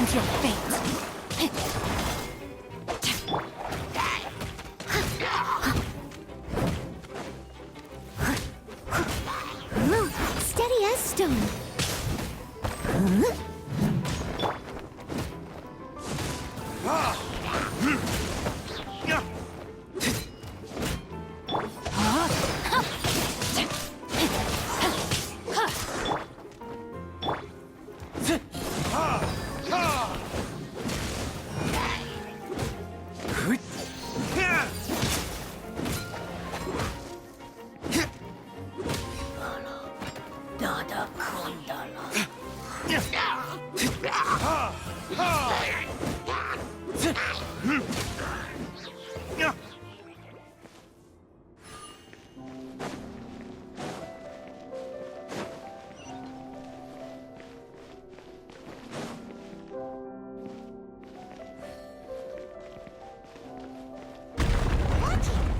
and your fate. Steady as stone.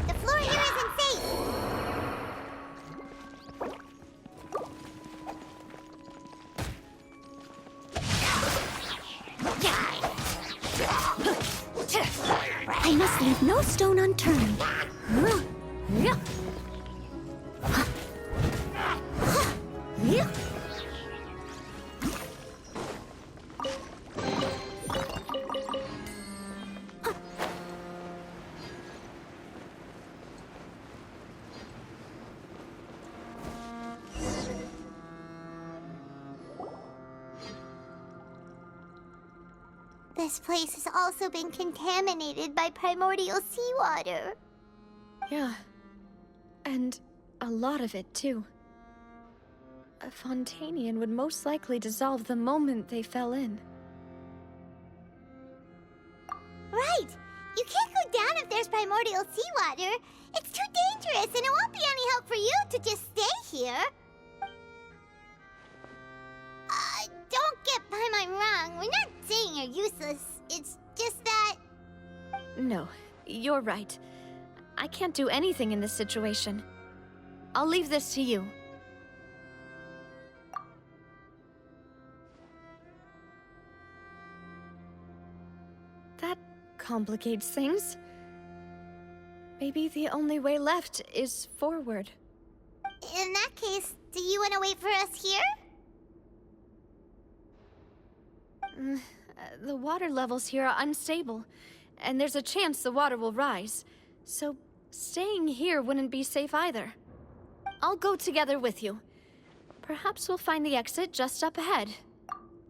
The floor here isn't safe! I must leave no stone unturned. This place has also been contaminated by primordial seawater. Yeah. And a lot of it, too. A Fontainian would most likely dissolve the moment they fell in. Right! You can't go down if there's primordial seawater. It's too dangerous, and it won't be any help for you to just stay here. Don't get by my wrong. We're not saying you're useless. It's just that... No, you're right. I can't do anything in this situation. I'll leave this to you. That complicates things. Maybe the only way left is forward. In that case, do you want to wait for us here? The water levels here are unstable, and there's a chance the water will rise. So staying here wouldn't be safe either. I'll go together with you. Perhaps we'll find the exit just up ahead.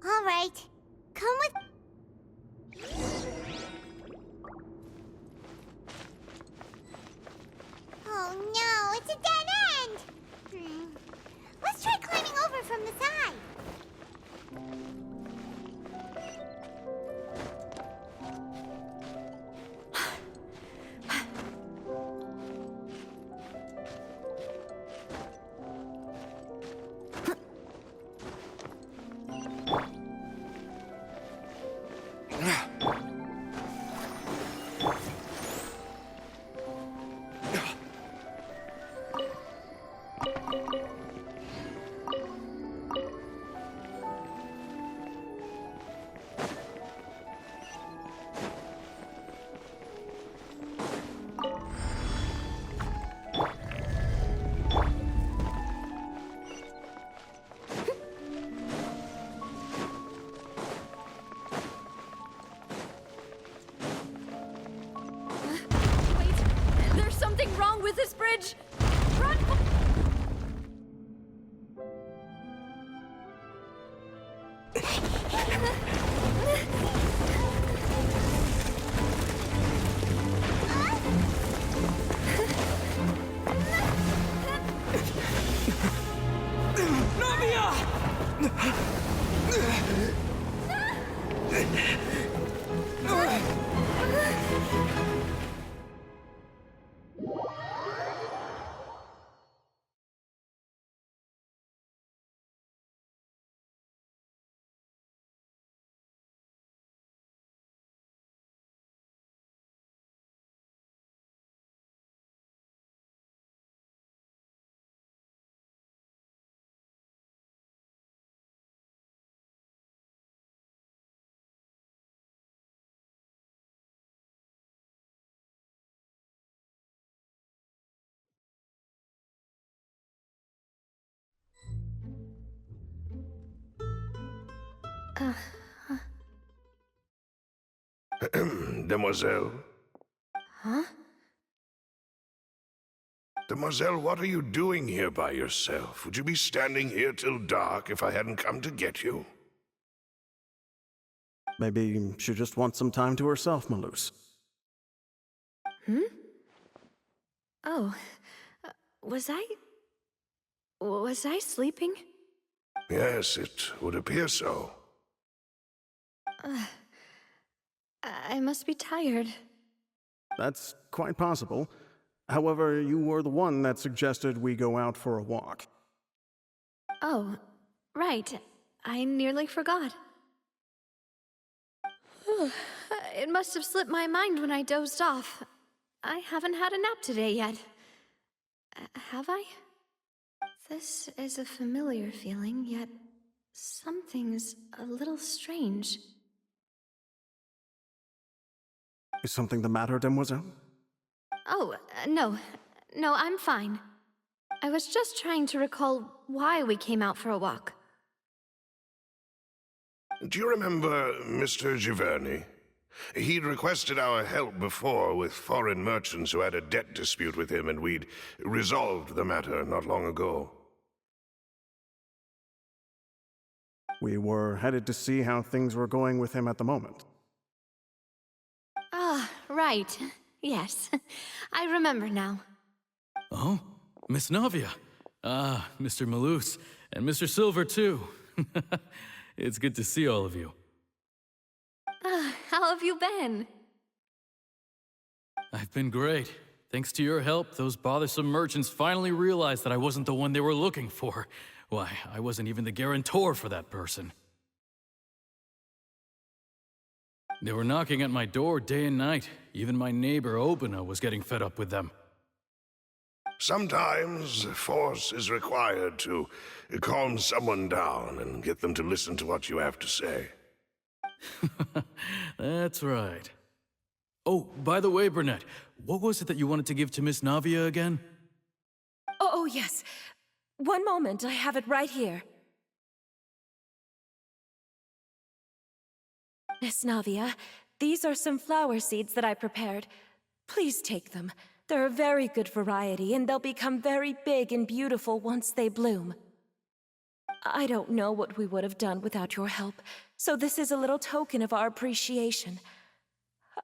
All right. Come with... Oh no, it's a dead end! Let's try climbing over from the side. Something wrong with this bridge! Run! Demoiselle? Huh? Demoiselle, what are you doing here by yourself? Would you be standing here till dark if I hadn't come to get you? Maybe she just wants some time to herself, Maloose. Hmm? Oh, was I sleeping? Yes, it would appear so. I must be tired. That's quite possible. However, you were the one that suggested we go out for a walk. Oh, right. I nearly forgot. It must have slipped my mind when I dozed off. I haven't had a nap today yet. Have I? This is a familiar feeling, yet something's a little strange. Is something the matter, Demoiselle? Oh, no. No, I'm fine. I was just trying to recall why we came out for a walk. Do you remember Mr. Giverny? He'd requested our help before with foreign merchants who had a debt dispute with him, and we'd resolved the matter not long ago. We were headed to see how things were going with him at the moment. Ah, right. Yes. I remember now. Oh, Miss Navia. Ah, Mr. Maloose, and Mr. Silver, too. It's good to see all of you. How have you been? I've been great. Thanks to your help, those bothersome merchants finally realized that I wasn't the one they were looking for. Why, I wasn't even the guarantor for that person. They were knocking at my door day and night. Even my neighbor, Obina, was getting fed up with them. Sometimes force is required to calm someone down and get them to listen to what you have to say. That's right. Oh, by the way, Burnett, what was it that you wanted to give to Miss Navia again? Oh, yes. One moment, I have it right here. Miss Navia, these are some flower seeds that I prepared. Please take them. They're a very good variety, and they'll become very big and beautiful once they bloom. I don't know what we would have done without your help, so this is a little token of our appreciation.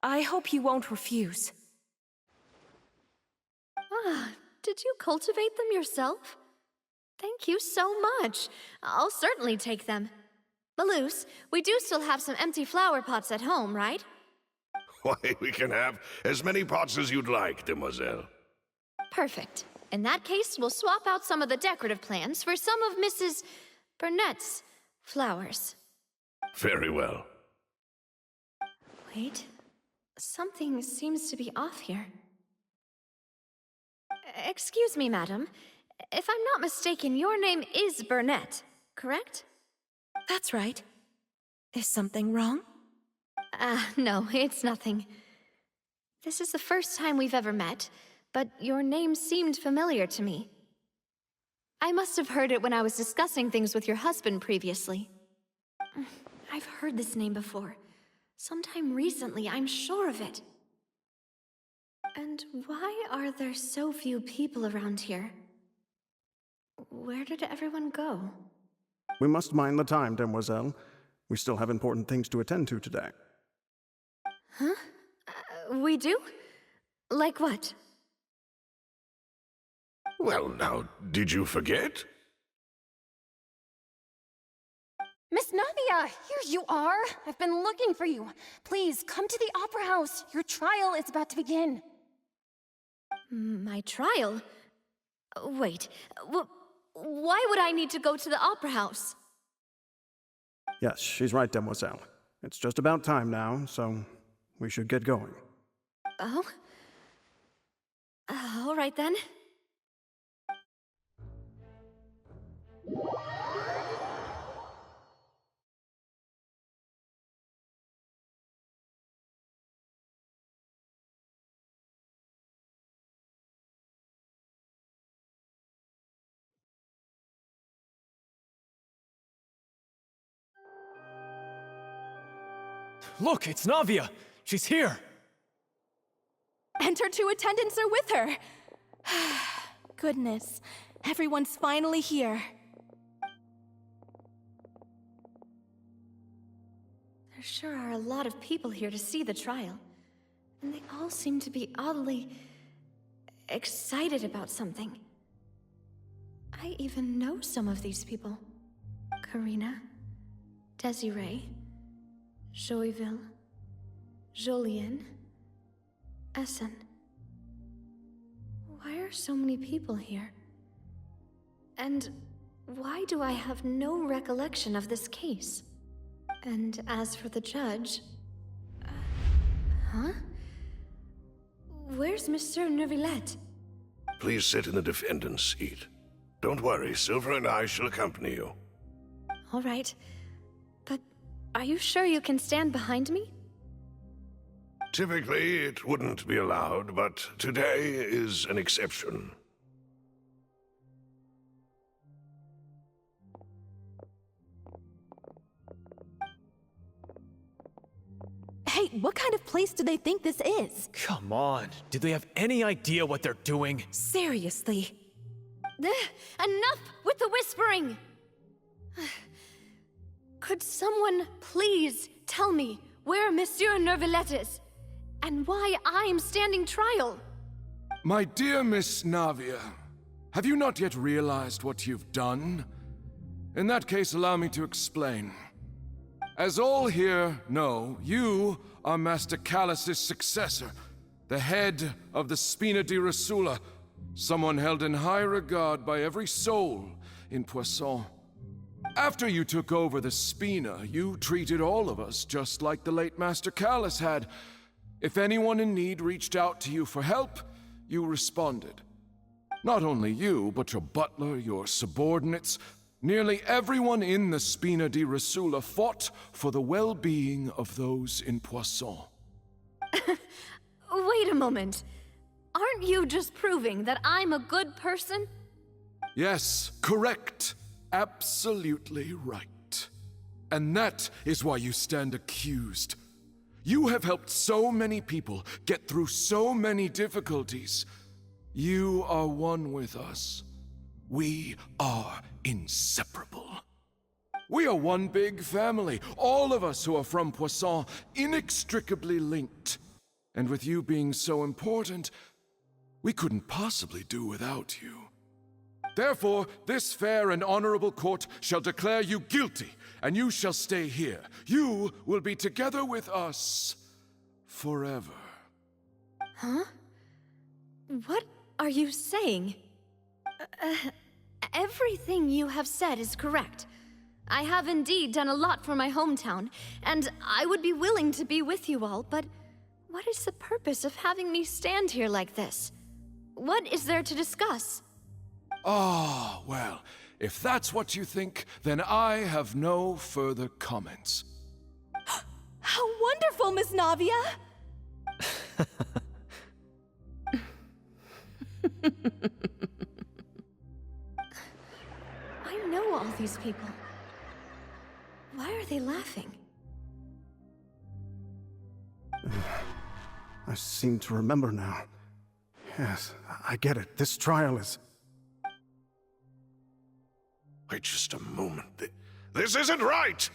I hope you won't refuse. Ah, did you cultivate them yourself? Thank you so much. I'll certainly take them. Maloose, we do still have some empty flower pots at home, right? Why, we can have as many pots as you'd like, Demoiselle. Perfect. In that case, we'll swap out some of the decorative plants for some of Mrs. Burnett's flowers. Very well. Wait. Something seems to be off here. Excuse me, madam. If I'm not mistaken, your name is Burnett, correct? That's right. Is something wrong? No, it's nothing. This is the first time we've ever met, but your name seemed familiar to me. I must have heard it when I was discussing things with your husband previously. I've heard this name before. Sometime recently, I'm sure of it. And why are there so few people around here? Where did everyone go? We must mind the time, Demoiselle. We still have important things to attend to today. Huh? We do? Like what? Well, now, did you forget? Miss Navia, here you are. I've been looking for you. Please, come to the Opera House. Your trial is about to begin. My trial? Wait, why would I need to go to the Opera House? Yes, she's right, Demoiselle. It's just about time now, so we should get going. Oh? All right then. Look, it's Navia! She's here! And her two attendants are with her. Goodness, everyone's finally here. There sure are a lot of people here to see the trial. And they all seem to be oddly excited about something. I even know some of these people. Karina, Desiree, Joyville, Jolien, Essen. Why are so many people here? And why do I have no recollection of this case? And as for the judge... huh? Where's Monsieur Neuvillette? Please sit in the defendant's seat. Don't worry, Silver and I shall accompany you. All right. But are you sure you can stand behind me? Typically, it wouldn't be allowed, but today is an exception. Hey, what kind of place do they think this is? Come on, do they have any idea what they're doing? Seriously. Enough with the whispering! Could someone please tell me where Monsieur Neuvillette is? And why I'm standing trial? My dear Miss Navia, have you not yet realized what you've done? In that case, allow me to explain. As all here know, you are Master Callus's successor, the head of the Spina di Rosula, someone held in high regard by every soul in Poisson. After you took over the Spina, you treated all of us just like the late Master Callus had. If anyone in need reached out to you for help, you responded. Not only you, but your butler, your subordinates, nearly everyone in the Spina di Rosula fought for the well-being of those in Poisson. Wait a moment. Aren't you just proving that I'm a good person? Yes, correct. Absolutely right. And that is why you stand accused. You have helped so many people get through so many difficulties. You are one with us. We are inseparable. We are one big family, all of us who are from Poisson, inextricably linked. And with you being so important, we couldn't possibly do without you. Therefore, this fair and honorable court shall declare you guilty, and you shall stay here. You will be together with us forever. Huh? What are you saying? Everything you have said is correct. I have indeed done a lot for my hometown, and I would be willing to be with you all, but what is the purpose of having me stand here like this? What is there to discuss? Ah, well, if that's what you think, then I have no further comments. How wonderful, Miss Navia! I know all these people. Why are they laughing? I seem to remember now. Yes, I get it. This trial is... Wait just a moment. This isn't right!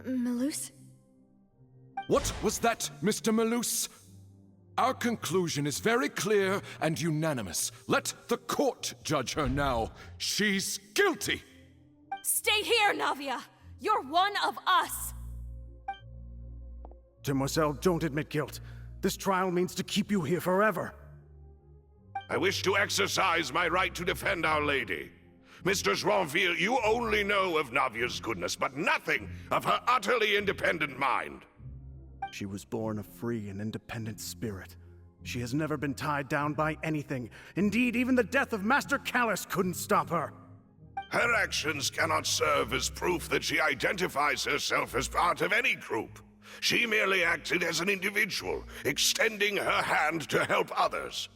Malus? What was that, Mr. Malus? Our conclusion is very clear and unanimous. Let the court judge her now. She's guilty! Stay here, Navia! You're one of us! Demoiselle, don't admit guilt. This trial means to keep you here forever. I wish to exercise my right to defend Our Lady. Mr. Joinville, you only know of Navia's goodness, but nothing of her utterly independent mind. She was born a free and independent spirit. She has never been tied down by anything. Indeed, even the death of Master Callus couldn't stop her. Her actions cannot serve as proof that she identifies herself as part of any group. She merely acted as an individual, extending her hand to help others.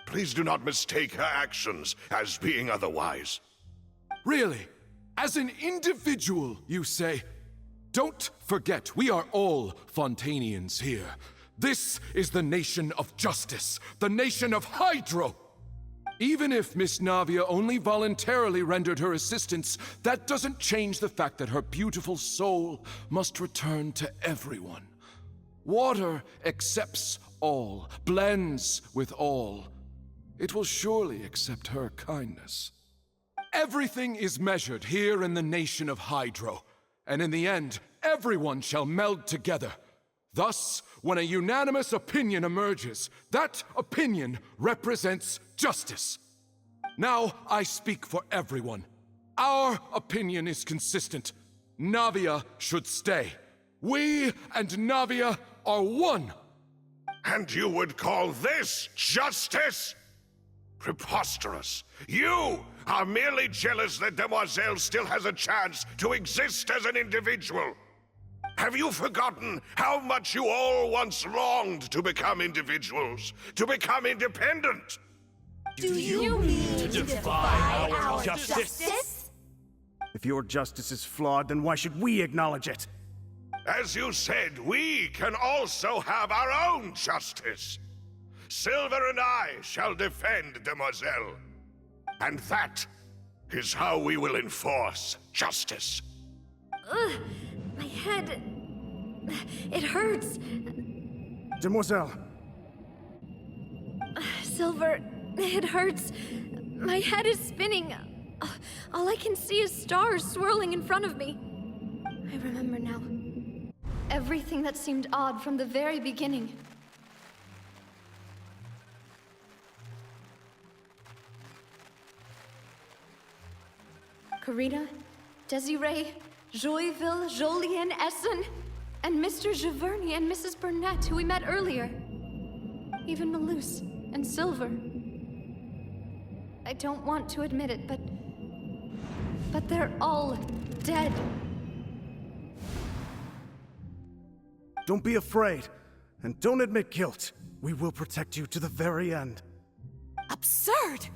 Please do not mistake her actions as being otherwise. Really? As an individual, you say? Don't forget, we are all Fontainians here. This is the nation of justice, the nation of Hydro. Even if Miss Navia only voluntarily rendered her assistance, that doesn't change the fact that her beautiful soul must return to everyone. Water accepts all, blends with all. It will surely accept her kindness. Everything is measured here in the nation of Hydro, and in the end, everyone shall meld together. Thus, when a unanimous opinion emerges, that opinion represents justice. Now, I speak for everyone. Our opinion is consistent. Navia should stay. We and Navia are one. And you would call this justice? Preposterous. You are merely jealous that Demoiselle still has a chance to exist as an individual. Have you forgotten how much you all once longed to become individuals, to become independent? Do you mean to defy our justice? If your justice is flawed, then why should we acknowledge it? As you said, we can also have our own justice. Silver and I shall defend Demoiselle. And that is how we will enforce justice. Ugh, my head... It hurts. Demoiselle. Silver, it hurts. My head is spinning. All I can see is stars swirling in front of me. I remember now. Everything that seemed odd from the very beginning. Karina, Desiree, Joyville, Jolien, Essen, and Mr. Giverny and Mrs. Burnett, who we met earlier. Even Malus and Silver. I don't want to admit it, but they're all dead. Don't be afraid, and don't admit guilt. We will protect you to the very end. Absurd!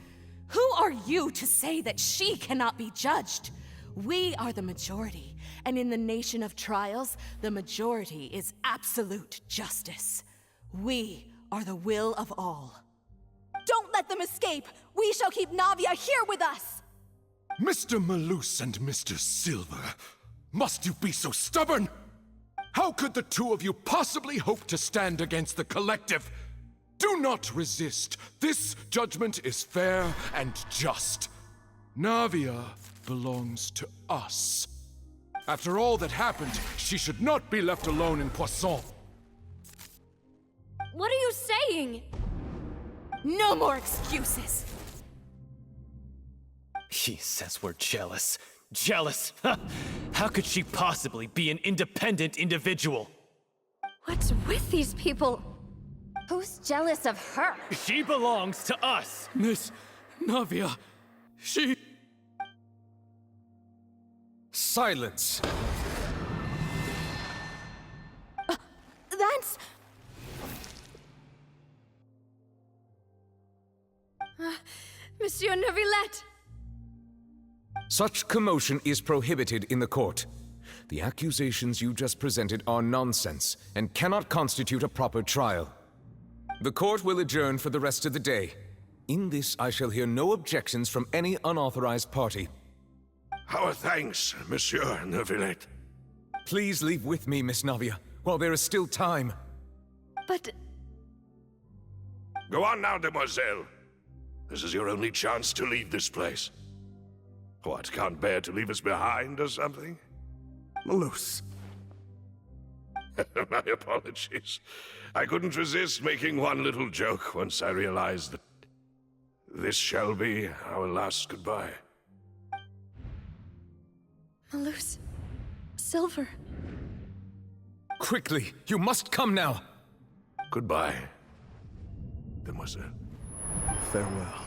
Who are you to say that she cannot be judged? We are the majority, and in the nation of trials, the majority is absolute justice. We are the will of all. Don't let them escape! We shall keep Navia here with us! Mr. Malus and Mr. Silver, must you be so stubborn? How could the two of you possibly hope to stand against the collective? Do not resist. This judgment is fair and just. Navia belongs to us. After all that happened, she should not be left alone in Poisson. What are you saying? No more excuses! He says we're jealous. Jealous? How could she possibly be an independent individual? What's with these people? Who's jealous of her? She belongs to us! Miss Navia, she... Silence! That's... Monsieur Neuvillette! Such commotion is prohibited in the court. The accusations you just presented are nonsense and cannot constitute a proper trial. The court will adjourn for the rest of the day. In this, I shall hear no objections from any unauthorized party. Our thanks, Monsieur Neuvillette. Please leave with me, Miss Navia, while there is still time. But... Go on now, Demoiselle. This is your only chance to leave this place. What, can't bear to leave us behind or something? Malus. My apologies. I couldn't resist making one little joke once I realized that this shall be our last goodbye. Malus... Silver... Quickly, you must come now! Goodbye, Demoiselle. Farewell.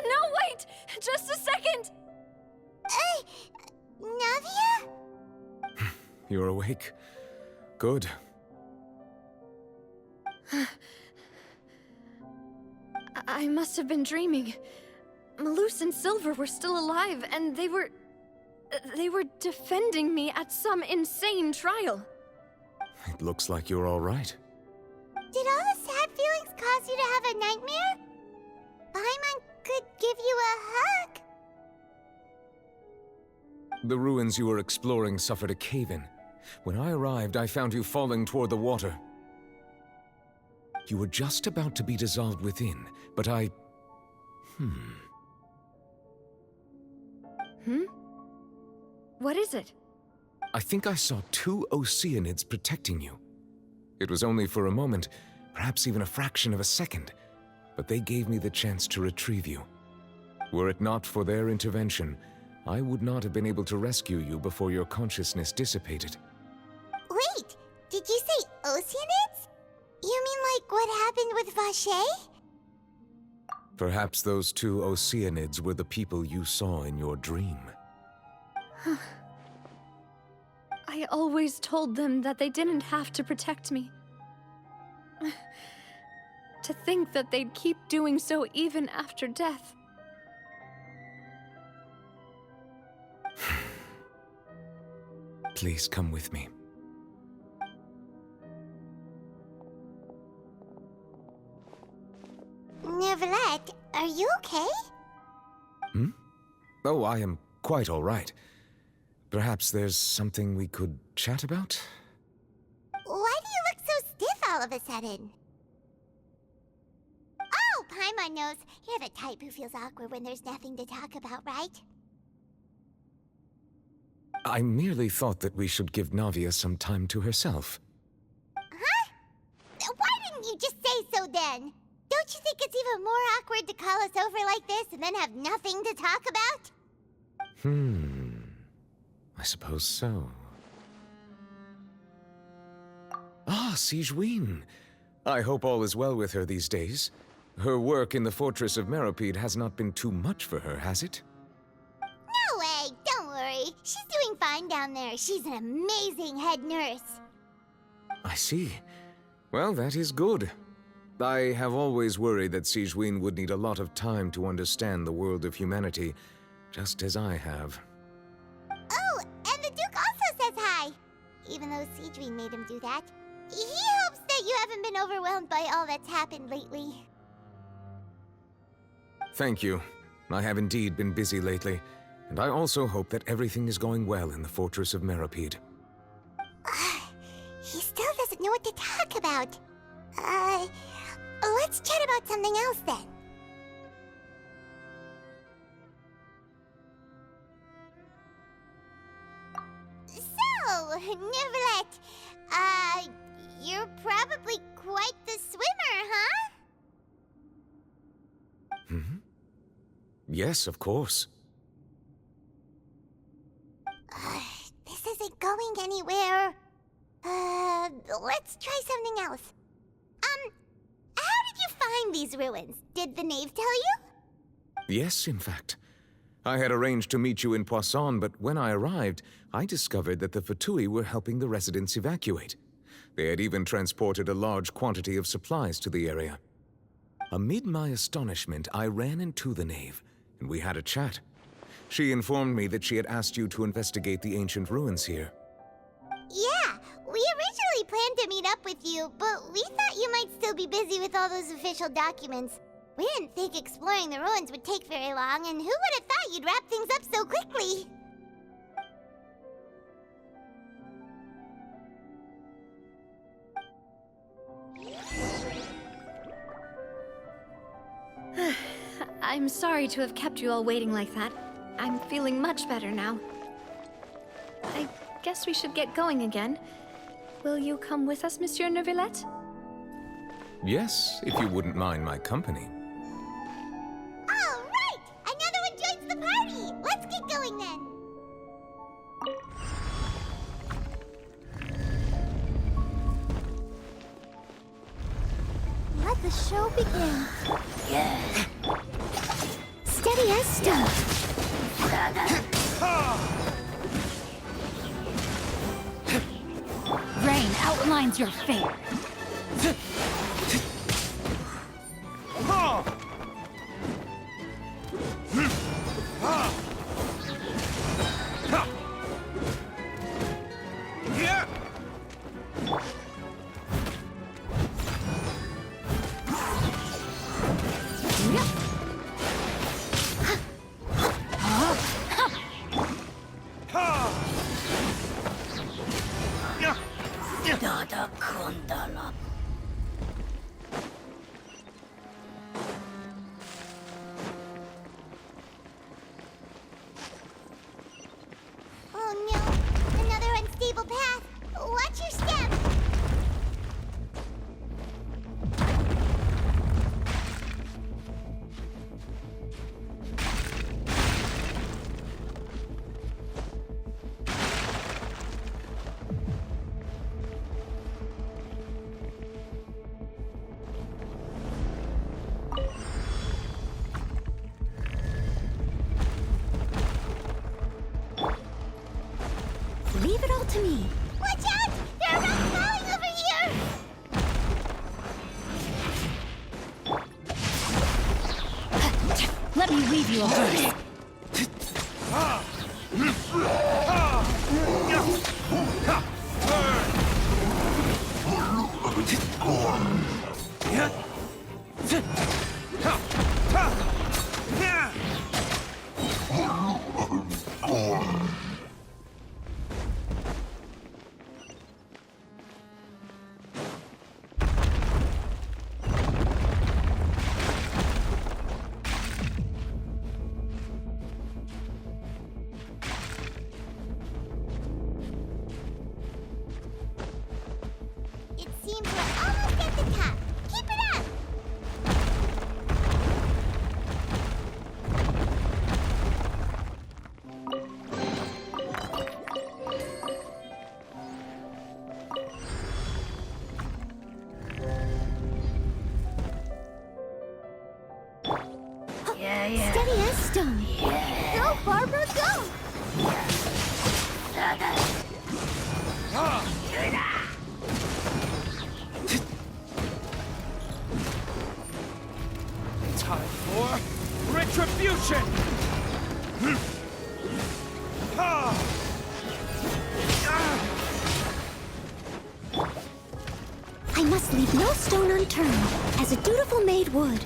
No, wait! Just a second! Navia? You're awake. Good. I must have been dreaming. Malus and Silver were still alive, and they were defending me at some insane trial. It looks like you're all right. Did all the sad feelings cause you to have a nightmare? Paimon could give you a hug. The ruins you were exploring suffered a cave-in. When I arrived, I found you falling toward the water. You were just about to be dissolved within, but I... What is it? I think I saw 2 Oceanids protecting you. It was only for a moment, perhaps even a fraction of a second, but they gave me the chance to retrieve you. Were it not for their intervention, I would not have been able to rescue you before your consciousness dissipated. Wait, did you say Oceanids? You mean like what happened with Vache? Perhaps those 2 Oceanids were the people you saw in your dream. I always told them that they didn't have to protect me. To think that they'd keep doing so even after death. Please come with me. Neverlet, are you okay? Oh, I am quite all right. Perhaps there's something we could chat about? Why do you look so stiff all of a sudden? Oh, Paimon knows. You're the type who feels awkward when there's nothing to talk about, right? I merely thought that we should give Navia some time to herself. Huh? Why didn't you just say so then? Don't you think it's even more awkward to call us over like this and then have nothing to talk about? I suppose so. Ah, Sigewinne. I hope all is well with her these days. Her work in the Fortress of Meropide has not been too much for her, has it? No way, don't worry. She's doing fine down there. She's an amazing head nurse. I see. Well, that is good. I have always worried that Sigewinne would need a lot of time to understand the world of humanity, just as I have. Oh, and the Duke also says hi. Even though Sigewinne made him do that. He hopes that you haven't been overwhelmed by all that's happened lately. Thank you. I have indeed been busy lately, and I also hope that everything is going well in the Fortress of Meropide. He still doesn't know what to talk about. Let's chat about something else then. So, Neverlet, you're probably quite the swimmer, huh? Yes, of course. This isn't going anywhere. Let's try something else. How did you find these ruins? Did the knave tell you? Yes, in fact. I had arranged to meet you in Poisson, but when I arrived, I discovered that the Fatui were helping the residents evacuate. They had even transported a large quantity of supplies to the area. Amid my astonishment, I ran into the knave, and we had a chat. She informed me that she had asked you to investigate the ancient ruins here. Yeah, we originally planned to meet up with you, but we thought you might still be busy with all those official documents. We didn't think exploring the ruins would take very long, and who would have thought you'd wrap things up so quickly? I'm sorry to have kept you all waiting like that. I'm feeling much better now. I guess we should get going again. Will you come with us, Monsieur Neuvillette? Yes, if you wouldn't mind my company. All right! Another one joins the party! Let's get going then! Let the show begin. Steady as stone. Rain outlines your fate. Oh no, another unstable path. Watch your step. Leave it all to me. Watch out! There are rocks falling over here! Let me leave you alone. It seems we're almost at the top. Keep it up! Steady as stone. Go, Barbara, go! Time for retribution! I must leave no stone unturned, as a dutiful maid would.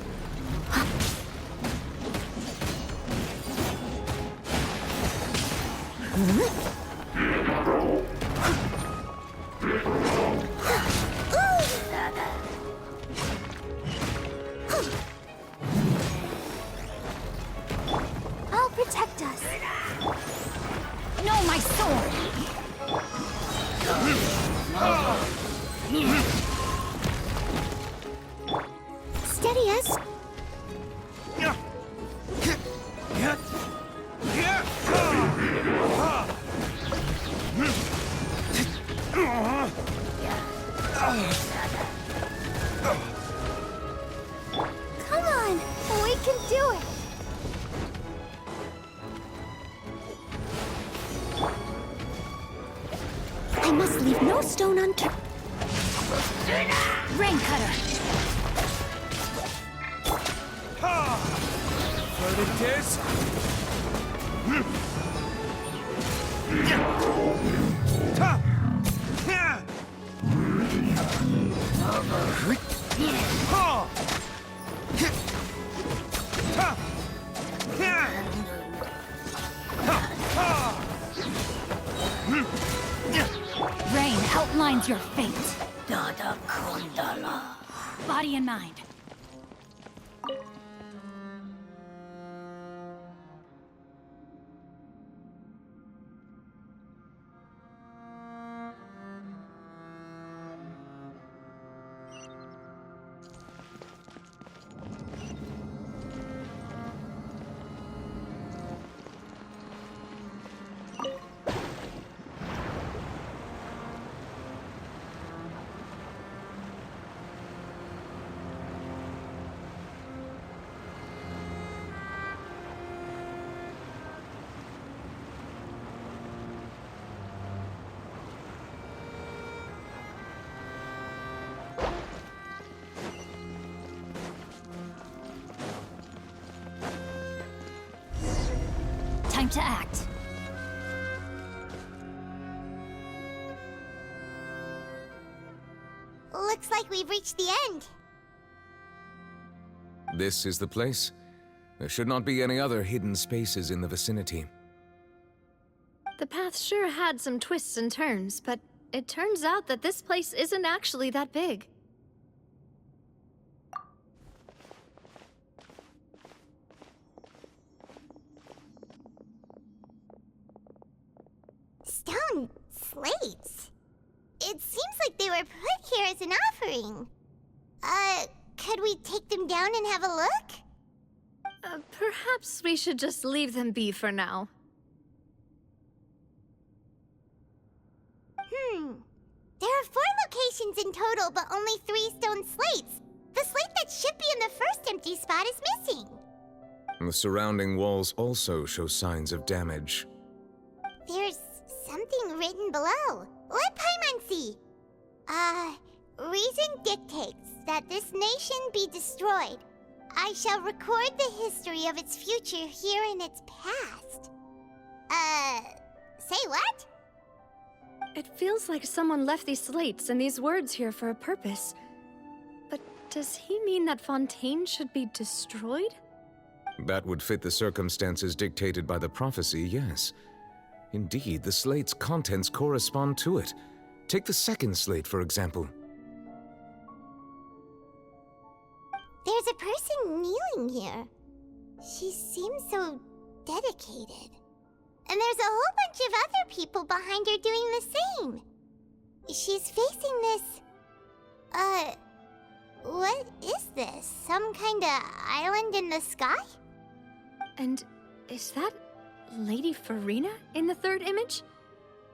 I'll protect us. No, my sword! Steady as... Come on, we can do it. I must leave no stone unturned. Rain cutter! Further it is. Rain outlines your fate. Body and mind. Time to act. Looks like we've reached the end. This is the place. There should not be any other hidden spaces in the vicinity. The path sure had some twists and turns, but it turns out that this place isn't actually that big. Stone slates? It seems like they were put here as an offering. Could we take them down and have a look? Perhaps we should just leave them be for now. There are 4 locations in total, but only 3 stone slates. The slate that should be in the first empty spot is missing. The surrounding walls also show signs of damage. There's something written below. Let Paimon see. Reason dictates that this nation be destroyed. I shall record the history of its future here in its past. Say what? It feels like someone left these slates and these words here for a purpose. But does he mean that Fontaine should be destroyed? That would fit the circumstances dictated by the prophecy, yes. Indeed, the slate's contents correspond to it. Take the second slate, for example. There's a person kneeling here. She seems so dedicated. And there's a whole bunch of other people behind her doing the same. She's facing this... what is this? Some kind of island in the sky? And is that Lady Farina in the third image?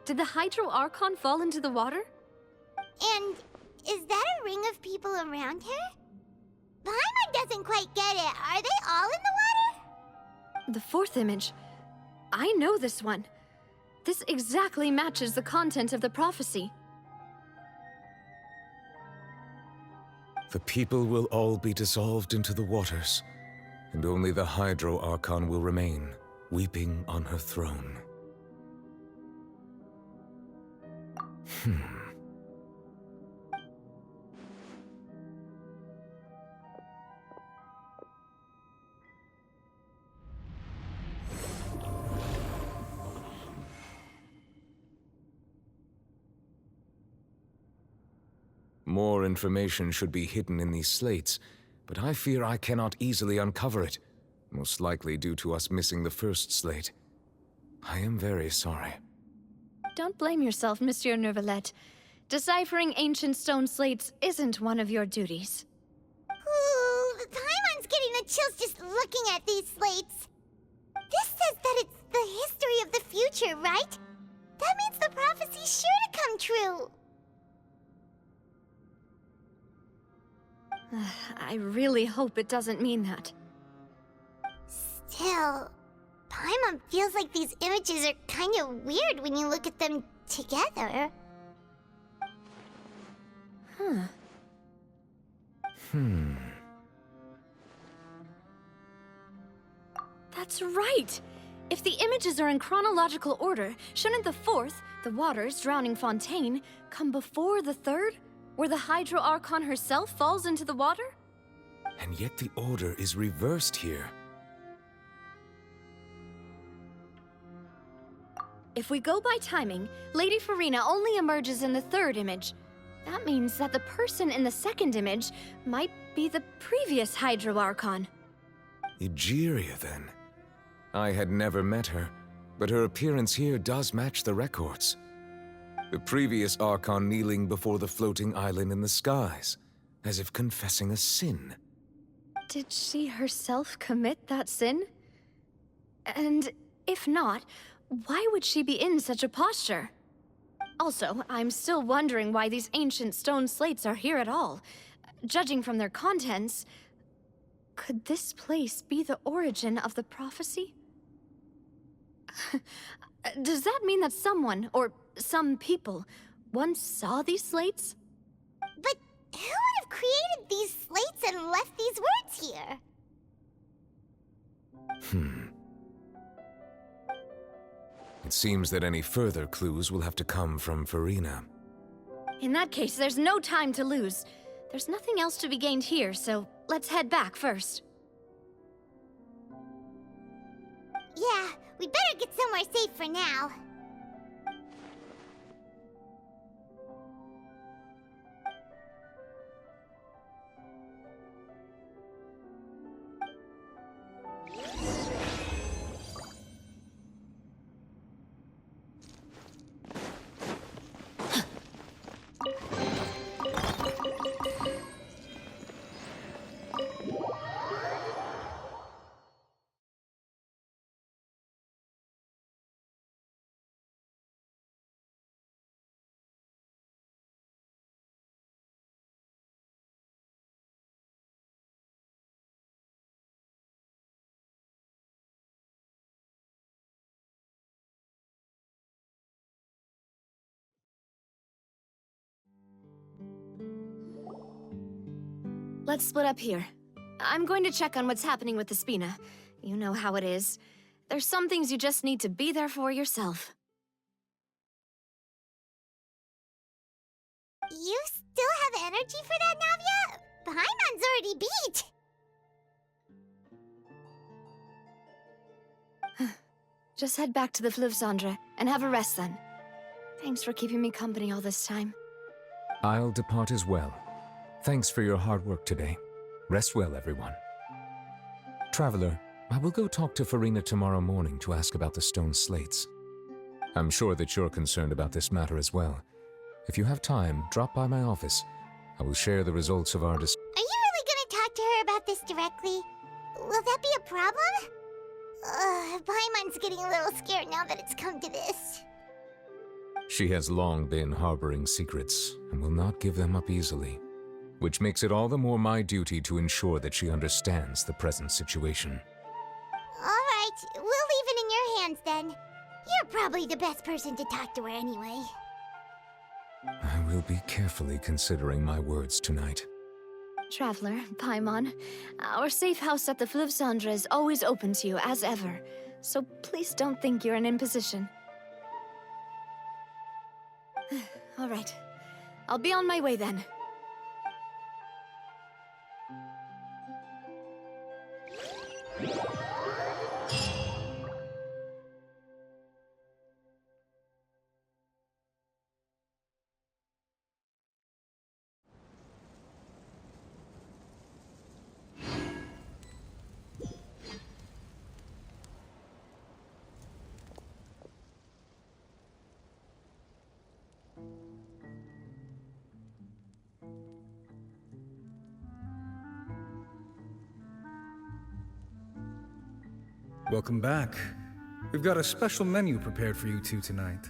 Did the Hydro Archon fall into the water? And is that a ring of people around her? Paimon doesn't quite get it. Are they all in the water? The fourth image. I know this one. This exactly matches the content of the prophecy. The people will all be dissolved into the waters, and only the Hydro Archon will remain, weeping on her throne. More information should be hidden in these slates, but I fear I cannot easily uncover it, most likely due to us missing the first slate. I am very sorry. Don't blame yourself, Monsieur Neuvillette. Deciphering ancient stone slates isn't one of your duties. Ooh, Paimon's getting the chills just looking at these slates. This says that it's the history of the future, right? That means the prophecy's sure to come true. I really hope it doesn't mean that. Still, Paimon feels like these images are kind of weird when you look at them together. That's right! If the images are in chronological order, shouldn't the fourth, the waters drowning Fontaine, come before the third, where the Hydro Archon herself falls into the water? And yet the order is reversed here. If we go by timing, Lady Farina only emerges in the third image. That means that the person in the second image might be the previous Hydro Archon. Egeria, then. I had never met her, but her appearance here does match the records. The previous Archon kneeling before the floating island in the skies, as if confessing a sin. Did she herself commit that sin? And if not, why would she be in such a posture? Also, I'm still wondering why these ancient stone slates are here at all. Judging from their contents, could this place be the origin of the prophecy? Does that mean that someone, or some people, once saw these slates? But who would have created these slates and left these words here? It seems that any further clues will have to come from Farina. In that case, there's no time to lose. There's nothing else to be gained here, so let's head back first. Yeah, we better get somewhere safe for now. Let's split up here. I'm going to check on what's happening with the Spina. You know how it is. There's some things you just need to be there for yourself. You still have energy for that, Navia? Paimon's already beat. Just head back to the Fleuve Cendre and have a rest then. Thanks for keeping me company all this time. I'll depart as well. Thanks for your hard work today. Rest well, everyone. Traveler, I will go talk to Farina tomorrow morning to ask about the stone slates. I'm sure that you're concerned about this matter as well. If you have time, drop by my office. I will share the results of our Are you really gonna talk to her about this directly? Will that be a problem? Paimon's getting a little scared now that it's come to this. She has long been harboring secrets and will not give them up easily, which makes it all the more my duty to ensure that she understands the present situation. Alright, we'll leave it in your hands then. You're probably the best person to talk to her anyway. I will be carefully considering my words tonight. Traveler, Paimon, our safe house at the Fleuve Cendre is always open to you, as ever. So please don't think you're an imposition. All right. I'll be on my way then. Welcome back. We've got a special menu prepared for you two tonight.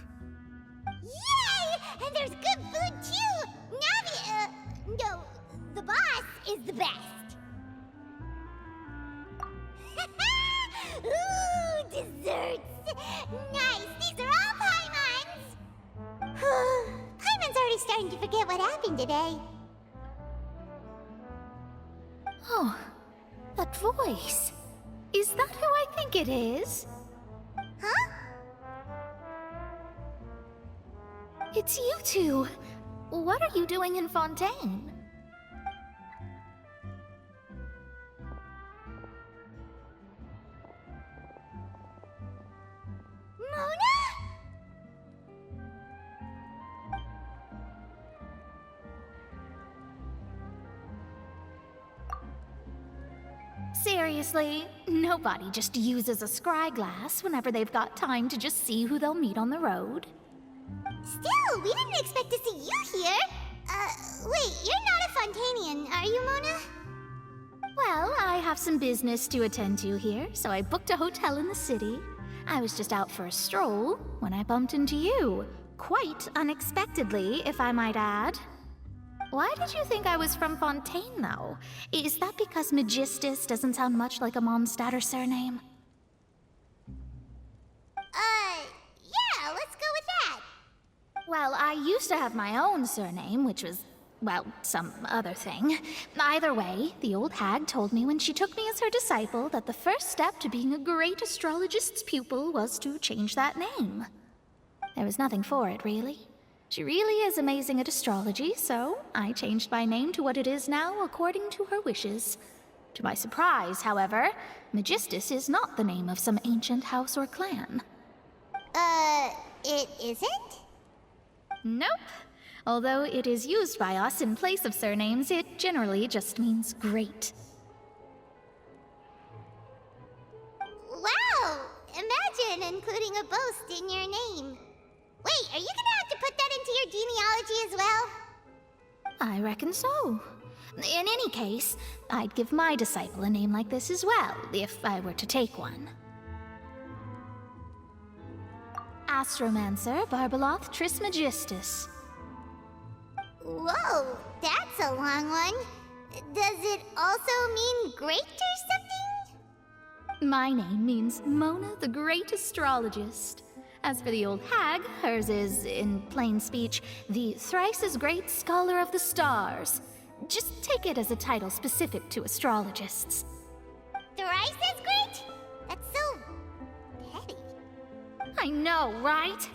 Yay! And there's good food too! Navi, no, the boss is the best. Ooh, desserts! Nice, these are all Paimon's! Paimon's already starting to forget what happened today. Oh, that voice. Is that who I think it is? Huh? It's you two. What are you doing in Fontaine? Mona? Seriously, nobody just uses a scry glass whenever they've got time to just see who they'll meet on the road. Still, we didn't expect to see you here. Wait, you're not a Fontanian, are you, Mona? Well, I have some business to attend to here, so I booked a hotel in the city. I was just out for a stroll when I bumped into you. Quite unexpectedly, if I might add. Why did you think I was from Fontaine, though? Is that because Magistus doesn't sound much like a Mondstatter surname? Yeah, let's go with that. Well, I used to have my own surname, which was well, some other thing. Either way, the old hag told me when she took me as her disciple that the first step to being a great astrologist's pupil was to change that name. There was nothing for it, really. She really is amazing at astrology, so I changed my name to what it is now according to her wishes. To my surprise, however, Magistus is not the name of some ancient house or clan. It isn't? Nope. Although it is used by us in place of surnames, it generally just means great. Wow! Imagine including a boast in your name. Wait, are you gonna have to put that into your genealogy as well? I reckon so. In any case, I'd give my disciple a name like this as well, if I were to take one. Astromancer Barbeloth Trismegistus. Whoa, that's a long one. Does it also mean great or something? My name means Mona the Great Astrologist. As for the old hag, hers is, in plain speech, the thrice as great Scholar of the Stars. Just take it as a title specific to astrologists. Thrice as great? That's so petty. I know, right?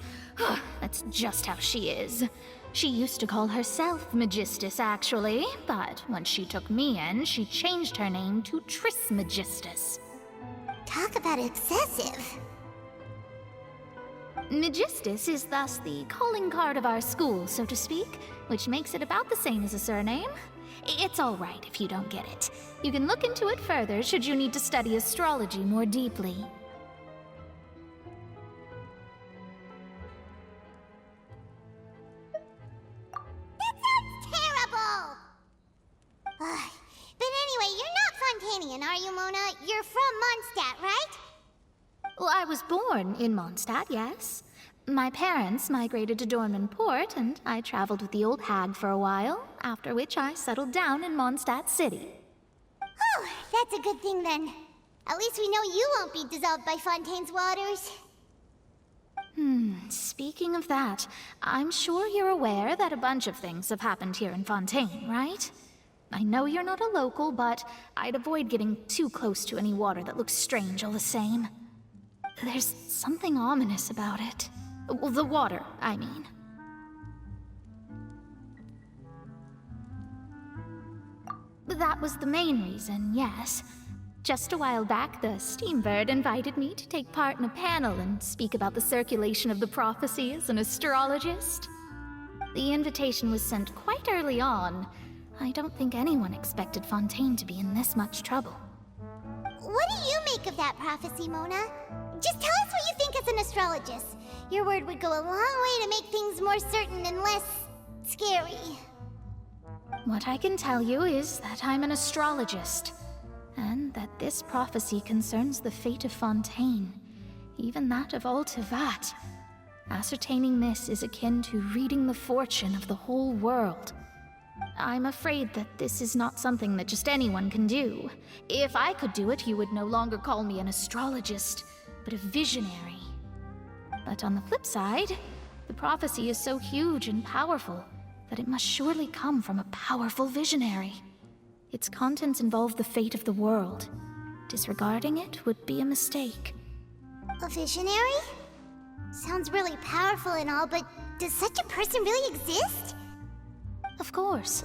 That's just how she is. She used to call herself Magistus, actually, but when she took me in, she changed her name to Trismegistus. Talk about excessive. Magistus is thus the calling card of our school, so to speak, which makes it about the same as a surname. It's all right if you don't get it. You can look into it further should you need to study astrology more deeply. That sounds terrible! But anyway, you're not Fontanian, are you, Mona? You're from Mondstadt, right? Well, I was born in Mondstadt, yes. My parents migrated to Dornman Port, and I traveled with the old hag for a while, after which I settled down in Mondstadt City. Oh, that's a good thing then. At least we know you won't be dissolved by Fontaine's waters. Speaking of that, I'm sure you're aware that a bunch of things have happened here in Fontaine, right? I know you're not a local, but I'd avoid getting too close to any water that looks strange all the same. There's something ominous about it. Well, the water, I mean. That was the main reason, yes. Just a while back, the Steambird invited me to take part in a panel and speak about the circulation of the prophecy as an astrologist. The invitation was sent quite early on. I don't think anyone expected Fontaine to be in this much trouble. What do you make of that prophecy, Mona? Just tell us what you think as an astrologist. Your word would go a long way to make things more certain and less scary. What I can tell you is that I'm an astrologist, and that this prophecy concerns the fate of Fontaine, even that of Ultivat. Ascertaining this is akin to reading the fortune of the whole world. I'm afraid that this is not something that just anyone can do. If I could do it, you would no longer call me an astrologist, but a visionary. But on the flip side, the prophecy is so huge and powerful that it must surely come from a powerful visionary. Its contents involve the fate of the world. Disregarding it would be a mistake. A visionary? Sounds really powerful and all, but does such a person really exist? Of course.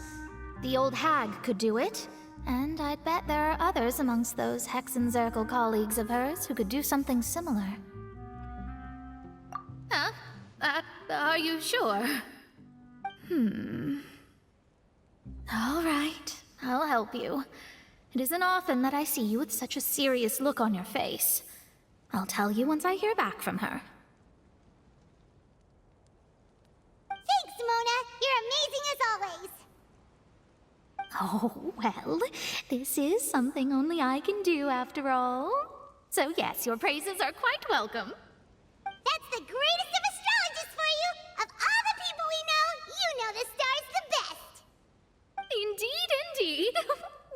The old hag could do it, and I'd bet there are others amongst those Hexenzirkel colleagues of hers who could do something similar. Huh? Are you sure? All right, I'll help you. It isn't often that I see you with such a serious look on your face. I'll tell you once I hear back from her. Thanks, Mona. You're amazing as always. Oh, well, this is something only I can do after all. So yes, your praises are quite welcome. That's the greatest of astrologists for you! Of all the people we know, you know the star's the best! Indeed.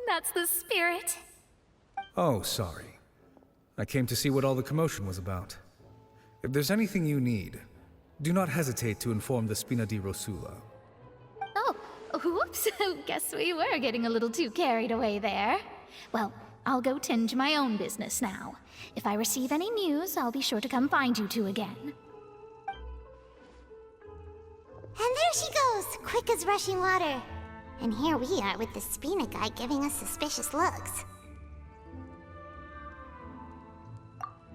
That's the spirit. Oh, sorry. I came to see what all the commotion was about. If there's anything you need, do not hesitate to inform the Spina di Rosula. Oh, Oops, guess we were getting a little too carried away there. Well, I'll go tend to my own business now. If I receive any news, I'll be sure to come find you two again. And there she goes, quick as rushing water. And here we are with the Spina guy giving us suspicious looks.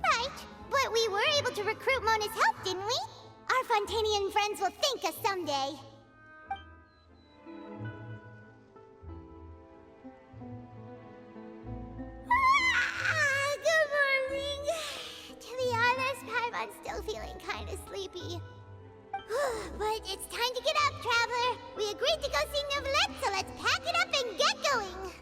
Right, but we were able to recruit Mona's help, didn't we? Our Fontanian friends will thank us someday. Good morning. To be honest, I'm still feeling kind of sleepy. But it's time to get up, Traveler. We agreed to go see Neuvillette, so let's pack it up and get going.